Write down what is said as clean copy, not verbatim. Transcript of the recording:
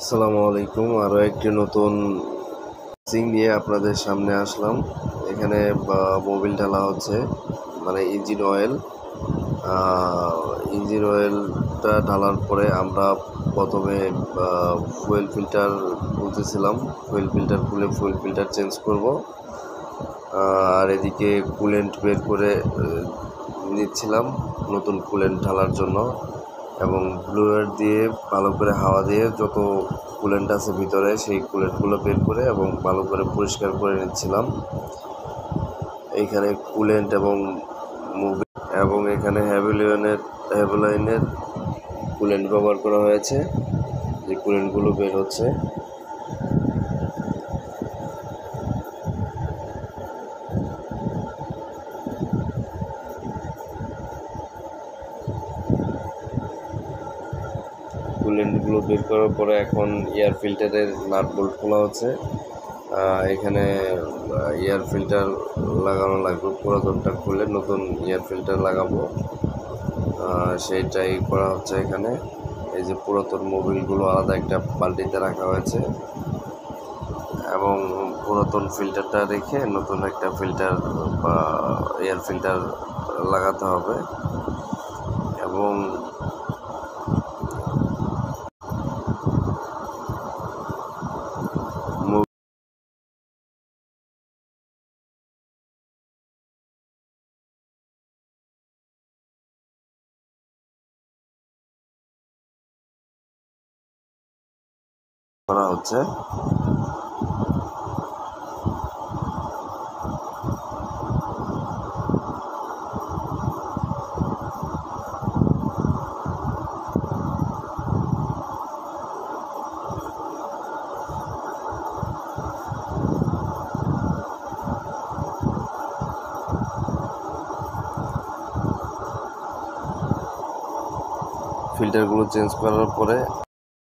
আসসালামু আলাইকুম। আরও একটি নতুন সিং নিয়ে আপনাদের সামনে আসলাম। এখানে মোবিল ঢালা হচ্ছে, মানে ইঞ্জিন অয়েলটা ঢালার পরে আমরা প্রথমে ফুয়েল ফিল্টার খুলতেছিলাম। ফুয়েল ফিল্টার খুলে ফুয়েল ফিল্টার চেঞ্জ করব। আর এদিকে কুলেন্ট বের করে নিচ্ছিলাম নতুন কুলেন্ট ঢালার জন্য, এবং ব্লোয়ার দিয়ে ভালো করে হাওয়া দিয়ে যত কুলেন্ট আছে ভিতরে সেই কুলেন্টগুলো বের করে এবং ভালো করে পরিষ্কার করে নিচ্ছিলাম। এইখানে কুলেন্ট এবং মুভি এবং এখানে হ্যাভোলাইনের কুলেন্ট ব্যবহার করা হয়েছে। যে কুলেন্টগুলো বের হচ্ছে, কুলেন্টগুলো বের করার পরে এখন এয়ার ফিল্টারের নাট বোল্ট খোলা হচ্ছে। এখানে এয়ার ফিল্টার লাগানো লাগবে, পুরাতনটা খুলে নতুন এয়ার ফিল্টার লাগাবো, সেইটাই করা হচ্ছে এখানে। এই যে পুরাতন মোবিলগুলো আলাদা একটা বালতিতে রাখা হয়েছে এবং পুরাতন ফিল্টারটা রেখে নতুন একটা ফিল্টার বা এয়ার ফিল্টার লাগাতে হবে। এবং করা হচ্ছে। ফিল্টারগুলো চেঞ্জ করার পরে